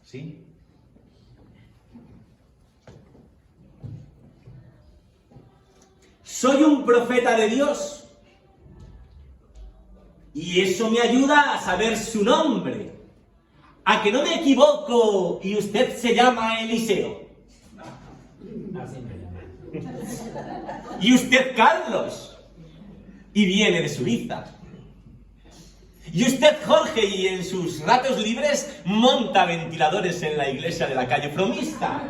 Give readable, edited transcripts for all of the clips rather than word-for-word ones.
¿Sí? Soy un profeta de Dios. Y eso me ayuda a saber su nombre. ¿A que no me equivoco y usted se llama Eliseo? Así me llama. Y usted Carlos. Y viene de Suiza. Y usted Jorge y en sus ratos libres monta ventiladores en la iglesia de la calle Fromista.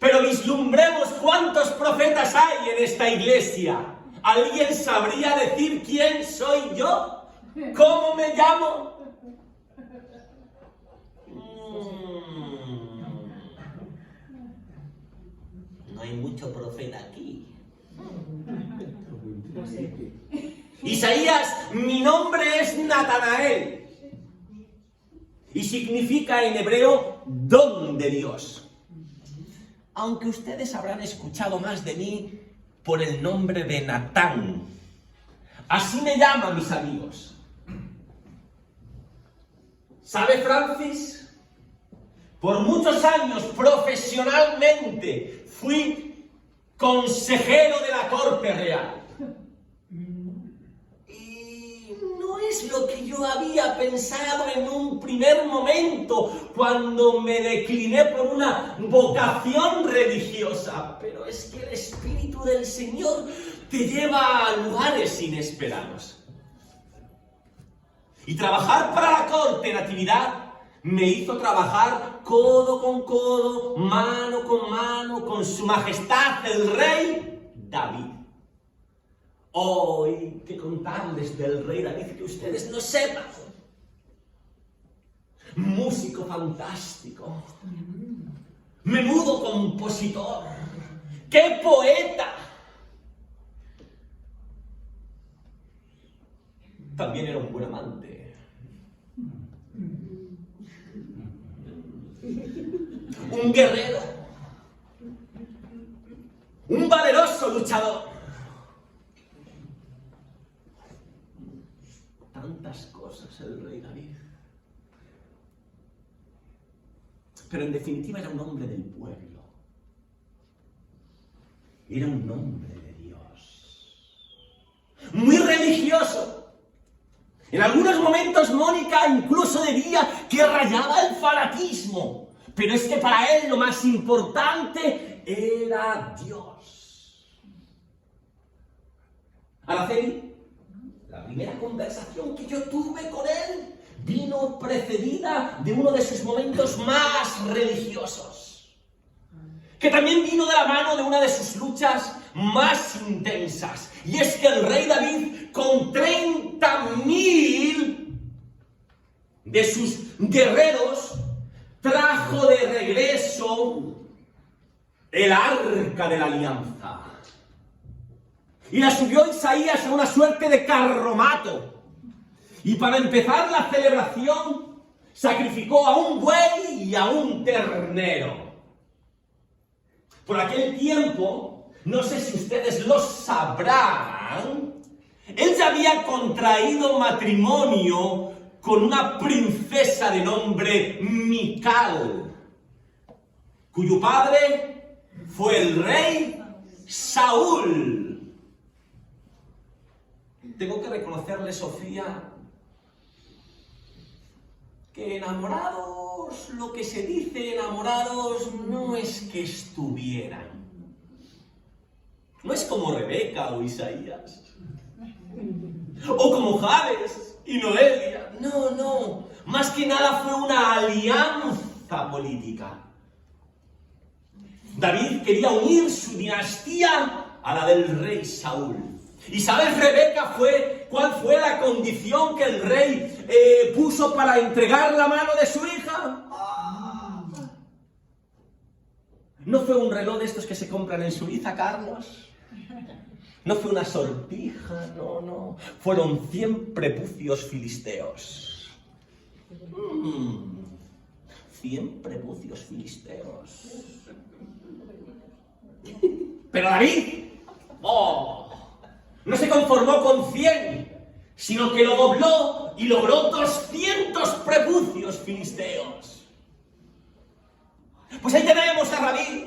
Pero vislumbremos cuántos profetas hay en esta iglesia. ¿Alguien sabría decir quién soy yo? ¿Cómo me llamo? No hay mucho profeta aquí. Isaías, mi nombre es Natanael. Y significa en hebreo don de Dios. Aunque ustedes habrán escuchado más de mí por el nombre de Natán. Así me llaman mis amigos. ¿Sabe, Francis? Por muchos años profesionalmente fui consejero de la corte real. Y no es lo que yo había pensado en un primer momento cuando me decliné por una vocación religiosa. Pero es que el Espíritu del Señor te lleva a lugares inesperados. Y trabajar para la corte, Natividad, me hizo trabajar codo con codo, mano con su majestad el rey David. Hoy que contarles del rey David que ustedes no sepan. Músico fantástico, menudo compositor, ¡qué poeta! También era un buen amante. Un guerrero. Un valeroso luchador. Tantas cosas el rey David. Pero en definitiva era un hombre del pueblo. Era un hombre de Dios. Muy religioso. En algunos momentos Mónica incluso diría que rayaba el fanatismo. Pero es que para él lo más importante era Dios. Araceli, la primera conversación que yo tuve con él vino precedida de uno de sus momentos más religiosos, que también vino de la mano de una de sus luchas más intensas. Y es que el rey David, con 30.000 de sus guerreros, trajo de regreso el arca de la alianza. Y la subió Isaías a una suerte de carromato. Y para empezar la celebración, sacrificó a un buey y a un ternero. Por aquel tiempo, no sé si ustedes lo sabrán, él ya había contraído matrimonio con una princesa de nombre Mical, cuyo padre fue el rey Saúl. Tengo que reconocerle, Sofía, que enamorados, lo que se dice enamorados, no es que estuvieran. No es como Rebeca o Isaías, o como Jabes y Noelia. No, no. Más que nada fue una alianza política. David quería unir su dinastía a la del rey Saúl. ¿Y sabes, Rebeca, cuál fue la condición que el rey puso para entregar la mano de su hija? ¿No fue un reloj de estos que se compran en Suiza, Carlos? No fue una sortija, no, no. Fueron 100 prepucios filisteos. 100 prepucios filisteos. Pero David, no se conformó con 100, sino que lo dobló y logró 200 prepucios filisteos. Pues ahí tenemos a David.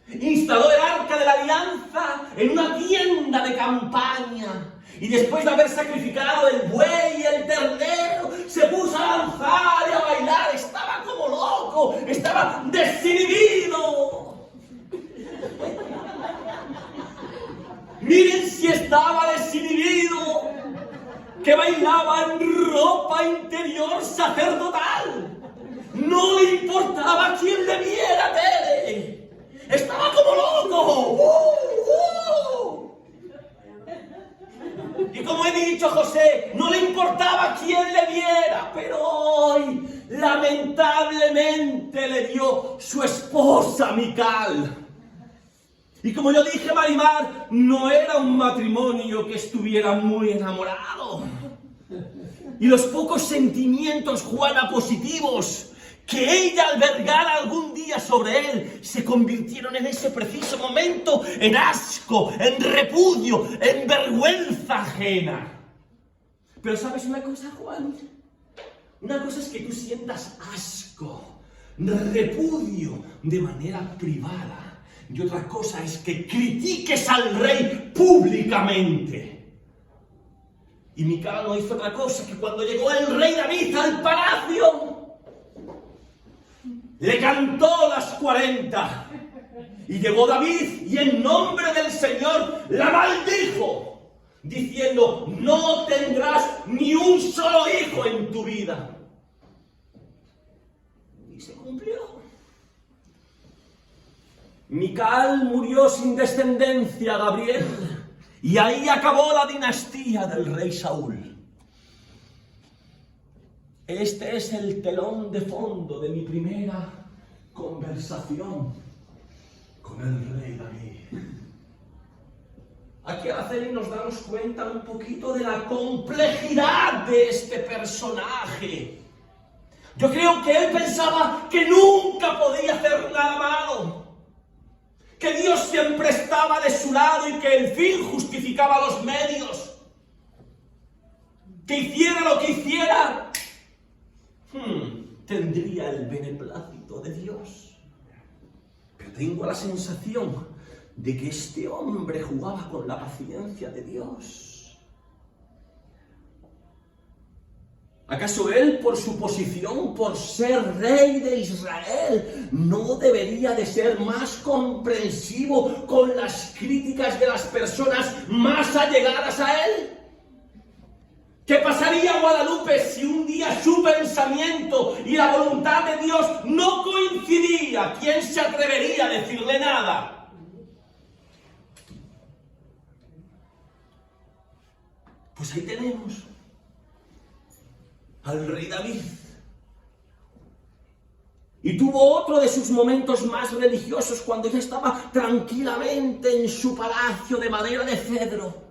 Instaló el arca de la alianza en una tienda de campaña. Y después de haber sacrificado el buey y el ternero, se puso a danzar y a bailar. Estaba como loco, estaba desinhibido. Miren si estaba desinhibido, que bailaba en ropa interior sacerdotal. No le importaba quién le viera, Tere. Estaba como loco. Y como he dicho, José, no le importaba quién le viera, pero hoy, lamentablemente, le dio su esposa, Mical. Y como yo dije, Marimar, no era un matrimonio que estuviera muy enamorado. Y los pocos sentimientos, Juana, positivos que ella albergara algún día sobre él, se convirtieron en ese preciso momento en asco, en repudio, en vergüenza ajena. Pero ¿sabes una cosa, Juan? Una cosa es que tú sientas asco, repudio de manera privada, y otra cosa es que critiques al rey públicamente. Y Mical no hizo otra cosa que cuando llegó el rey David al palacio, le cantó las 40. Y llegó David y en nombre del Señor la maldijo, diciendo: no tendrás ni un solo hijo en tu vida. Y se cumplió. Mical murió sin descendencia, Gabriel, y ahí acabó la dinastía del rey Saúl. Este es el telón de fondo de mi primera conversación con el rey David. Aquí al hacer nos damos cuenta un poquito de la complejidad de este personaje. Yo creo que él pensaba que nunca podía hacer nada malo, que Dios siempre estaba de su lado y que el fin justificaba los medios. Que hiciera lo que hiciera, tendría el beneplácito de Dios. Pero tengo la sensación de que este hombre jugaba con la paciencia de Dios. ¿Acaso él, por su posición, por ser rey de Israel, no debería de ser más comprensivo con las críticas de las personas más allegadas a él? ¿Qué pasaría, Guadalupe, si un día su pensamiento y la voluntad de Dios no coincidía? ¿Quién se atrevería a decirle nada? Pues ahí tenemos al rey David. Y tuvo otro de sus momentos más religiosos cuando ya estaba tranquilamente en su palacio de madera de cedro.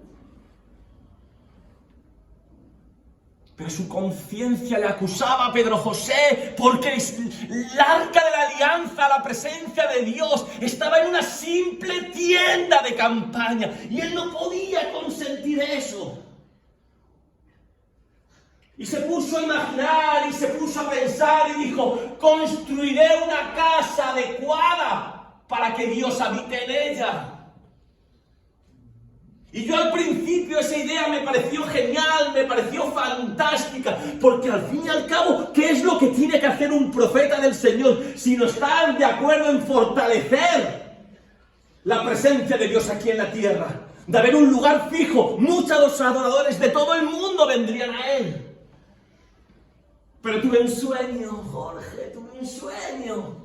Pero su conciencia le acusaba a Pedro José porque el arca de la alianza, la presencia de Dios, estaba en una simple tienda de campaña y él no podía consentir eso. Y se puso a imaginar y se puso a pensar y dijo: construiré una casa adecuada para que Dios habite en ella. Y yo al principio esa idea me pareció genial, me pareció fantástica, porque al fin y al cabo, ¿qué es lo que tiene que hacer un profeta del Señor sino estar de acuerdo en fortalecer la presencia de Dios aquí en la tierra? De haber un lugar fijo, muchos adoradores de todo el mundo vendrían a él. Pero tuve un sueño, Jorge, tuve un sueño.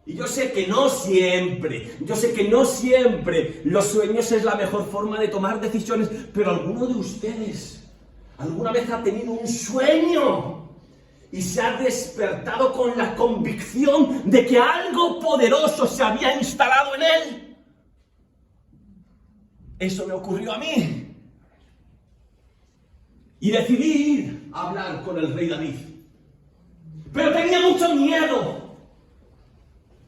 Y yo sé que no siempre los sueños es la mejor forma de tomar decisiones, pero alguno de ustedes alguna vez ha tenido un sueño y se ha despertado con la convicción de que algo poderoso se había instalado en él. Eso me ocurrió a mí. Y decidí ir a hablar con el rey David. Pero tenía mucho miedo.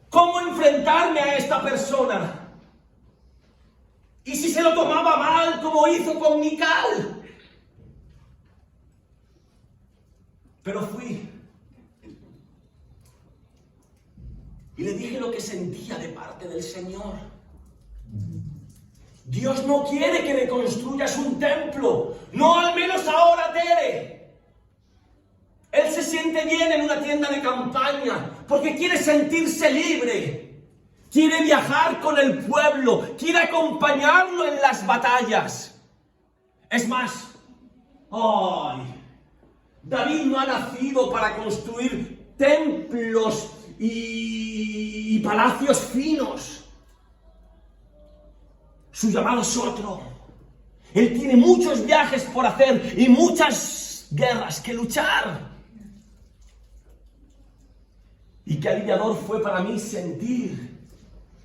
¿Cómo enfrentarme a esta persona? ¿Y si se lo tomaba mal como hizo con Mical? Pero fui y le dije lo que sentía de parte del Señor. Dios no quiere que le construyas un templo, no al menos ahora, Tere. Él se siente bien en una tienda de campaña porque quiere sentirse libre, quiere viajar con el pueblo, quiere acompañarlo en las batallas. Es más, David no ha nacido para construir templos y palacios finos. Su llamado es otro. Él tiene muchos viajes por hacer y muchas guerras que luchar. Y qué aliviador fue para mí sentir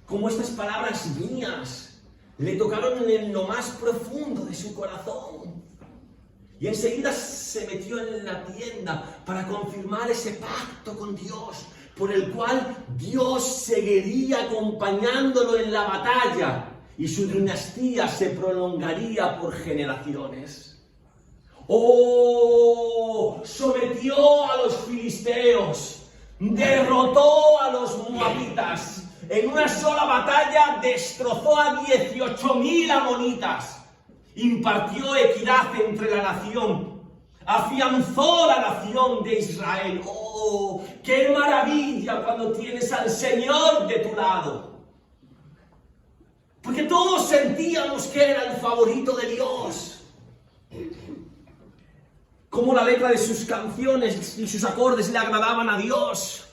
cómo estas palabras mías le tocaron en lo más profundo de su corazón. Y enseguida se metió en la tienda para confirmar ese pacto con Dios, por el cual Dios seguiría acompañándolo en la batalla y su dinastía se prolongaría por generaciones. Sometió a los filisteos, derrotó a los moabitas, en una sola batalla destrozó a 18.000 amonitas, impartió equidad entre la nación, afianzó la nación de Israel. ¡Qué maravilla cuando tienes al Señor de tu lado! Porque todos sentíamos que era el favorito de Dios. Como la letra de sus canciones y sus acordes le agradaban a Dios.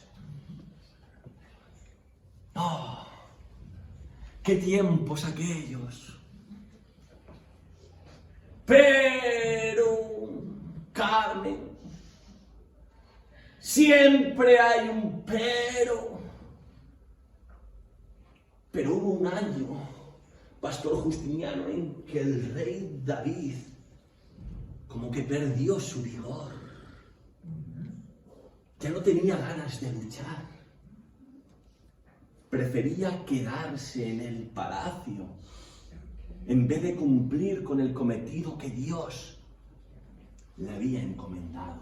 ¡Qué tiempos aquellos! Pero, Carmen, siempre hay un pero. Pero hubo un año, Pastor Justiniano, en que el rey David como que perdió su vigor. Ya no tenía ganas de luchar. Prefería quedarse en el palacio en vez de cumplir con el cometido que Dios le había encomendado.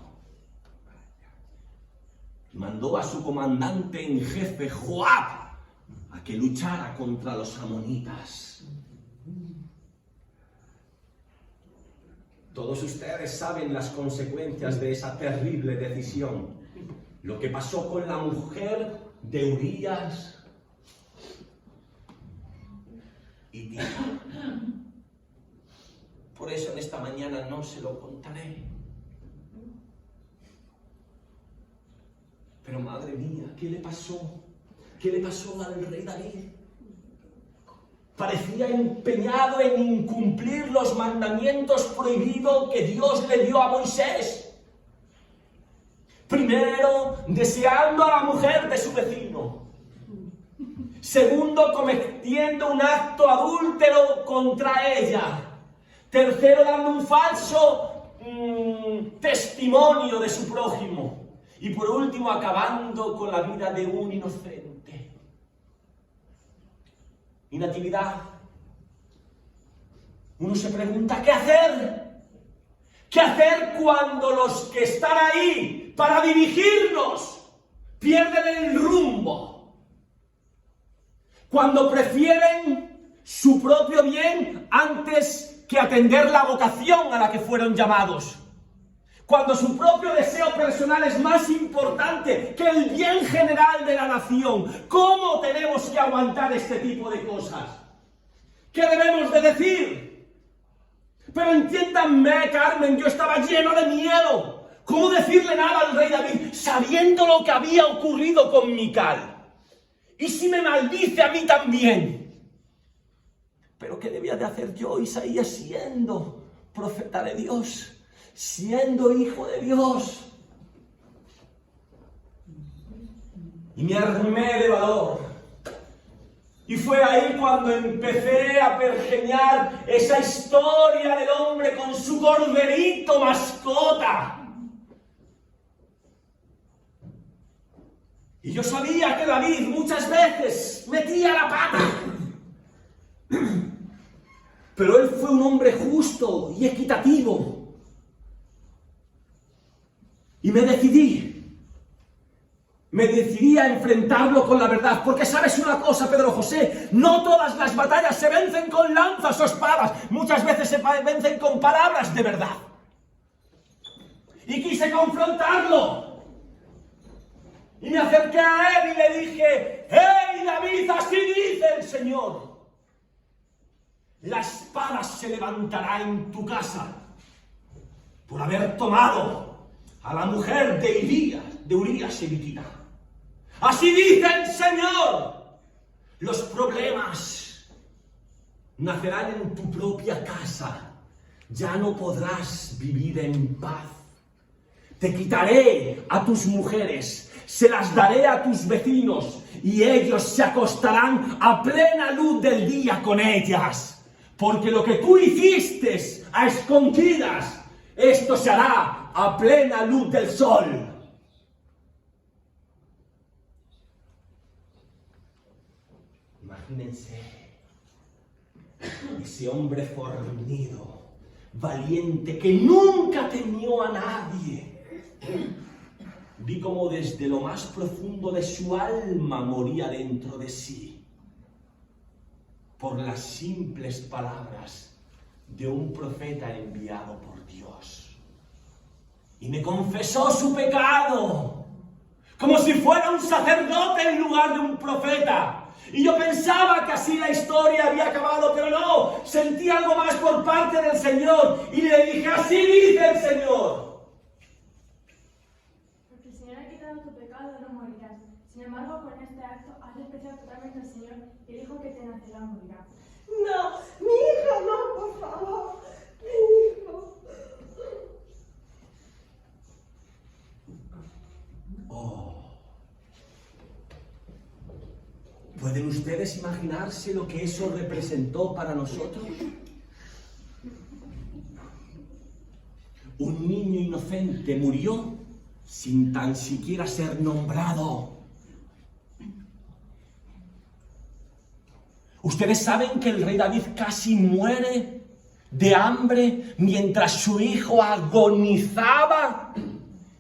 Mandó a su comandante en jefe, Joab, a que luchara contra los amonitas. Todos ustedes saben las consecuencias de esa terrible decisión. Lo que pasó con la mujer de Urías y Tira. Por eso en esta mañana no se lo contaré. Pero madre mía, ¿qué le pasó? ¿Qué le pasó al rey David? Parecía empeñado en incumplir los mandamientos prohibidos que Dios le dio a Moisés. Primero, deseando a la mujer de su vecino. Segundo, cometiendo un acto adúltero contra ella. Tercero, dando un falso testimonio de su prójimo. Y por último, acabando con la vida de un inocente. Y Natividad, uno se pregunta, ¿qué hacer? ¿Qué hacer cuando los que están ahí para dirigirnos pierden el rumbo? Cuando prefieren su propio bien antes que atender la vocación a la que fueron llamados. Cuando su propio deseo personal es más importante que el bien general de la nación. ¿Cómo tenemos que aguantar este tipo de cosas? ¿Qué debemos de decir? Pero entiéndanme, Carmen, yo estaba lleno de miedo. ¿Cómo decirle nada al rey David sabiendo lo que había ocurrido con Mical? ¿Y si me maldice a mí también? ¿Pero qué debía de hacer yo, Isaías, siendo profeta de Dios? Siendo hijo de Dios. Y me armé de valor. Y fue ahí cuando empecé a pergeñar esa historia del hombre con su corderito mascota. Y yo sabía que David muchas veces metía la pata. Pero él fue un hombre justo y equitativo. Y me decidí a enfrentarlo con la verdad, porque sabes una cosa, Pedro José, no todas las batallas se vencen con lanzas o espadas, muchas veces se vencen con palabras de verdad. Y quise confrontarlo, y me acerqué a él y le dije: ¡Hey, David, así dice el Señor! La espada se levantará en tu casa por haber tomado a la mujer de Urías elitita. Así dice el Señor. Los problemas nacerán en tu propia casa. Ya no podrás vivir en paz. Te quitaré a tus mujeres, se las daré a tus vecinos, y ellos se acostarán a plena luz del día con ellas. Porque lo que tú hiciste a escondidas, esto se hará a plena luz del sol. Imagínense ese hombre fornido, valiente, que nunca temió a nadie. Vi como desde lo más profundo de su alma moría dentro de sí por las simples palabras de un profeta enviado por Dios. Y me confesó su pecado, como si fuera un sacerdote en lugar de un profeta. Y yo pensaba que así la historia había acabado, pero no, sentí algo más por parte del Señor, y le dije: así dice el Señor. Porque el Señor ha quitado tu pecado, no morirás. Sin embargo, con este acto has despreciado totalmente al Señor, y el hijo que te nacerá morirá. No, mi hija no, por favor, mi hijo. Oh. ¿Pueden ustedes imaginarse lo que eso representó para nosotros? Un niño inocente murió sin tan siquiera ser nombrado. ¿Ustedes saben que el rey David casi muere de hambre mientras su hijo agonizaba?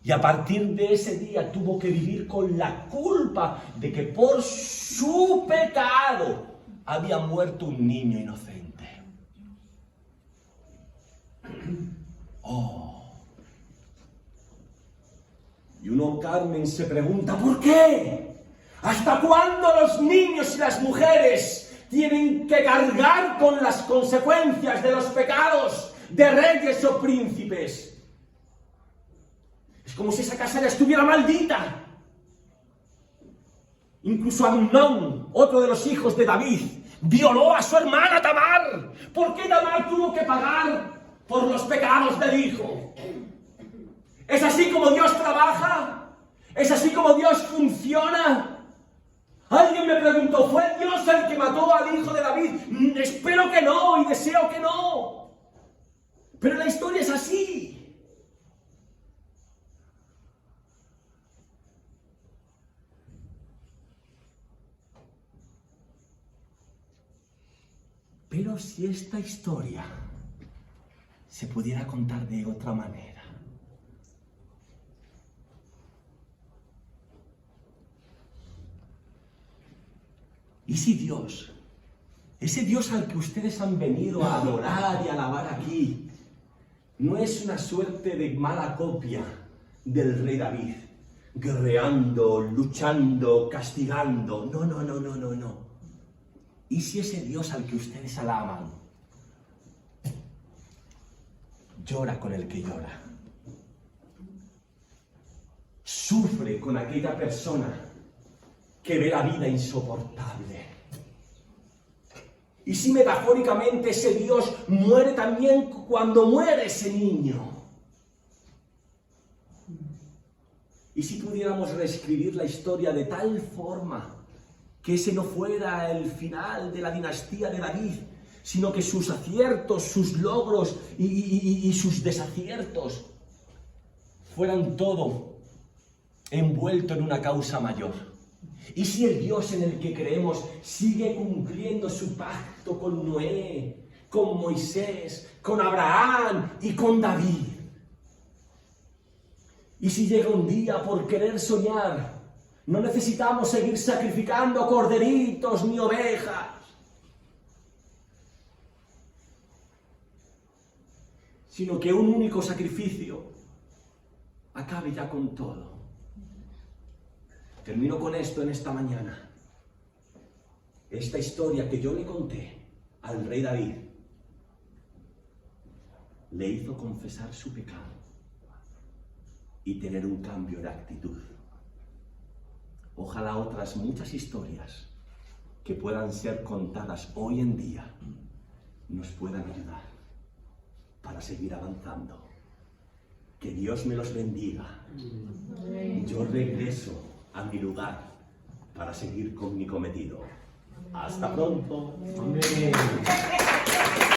Y a partir de ese día tuvo que vivir con la culpa de que por su pecado había muerto un niño inocente. Oh. Y uno, Carmen, se pregunta: ¿por qué? ¿Hasta cuándo los niños y las mujeres tienen que cargar con las consecuencias de los pecados de reyes o príncipes? Es como si esa casa ya estuviera maldita. Incluso Amnón, otro de los hijos de David, violó a su hermana Tamar. ¿Por qué Tamar tuvo que pagar por los pecados del hijo? ¿Es así como Dios trabaja? ¿Es así como Dios funciona? Alguien me preguntó: ¿fue Dios el que mató al hijo de David? Espero que no, y deseo que no. Pero la historia es así. Pero si esta historia se pudiera contar de otra manera. ¿Y si Dios, ese Dios al que ustedes han venido a adorar y alabar aquí, no es una suerte de mala copia del rey David, guerreando, luchando, castigando? No, no, no, no, no, no. ¿Y si ese Dios al que ustedes alaban llora con el que llora? Sufre con aquella persona que ve la vida insoportable. ¿Y si metafóricamente ese Dios muere también cuando muere ese niño? ¿Y si pudiéramos reescribir la historia de tal forma que ese no fuera el final de la dinastía de David, sino que sus aciertos, sus logros y sus desaciertos fueran todo envuelto en una causa mayor? ¿Y si el Dios en el que creemos sigue cumpliendo su pacto con Noé, con Moisés, con Abraham y con David. Y si llega un día por querer soñar, no necesitamos seguir sacrificando corderitos ni ovejas, sino que un único sacrificio acabe ya con todo. Termino con esto en esta mañana. Esta historia que yo le conté al rey David le hizo confesar su pecado y tener un cambio de actitud. Ojalá otras muchas historias que puedan ser contadas hoy en día nos puedan ayudar para seguir avanzando. Que Dios me los bendiga. Yo regreso a mi lugar para seguir con mi cometido. Hasta pronto. Amén.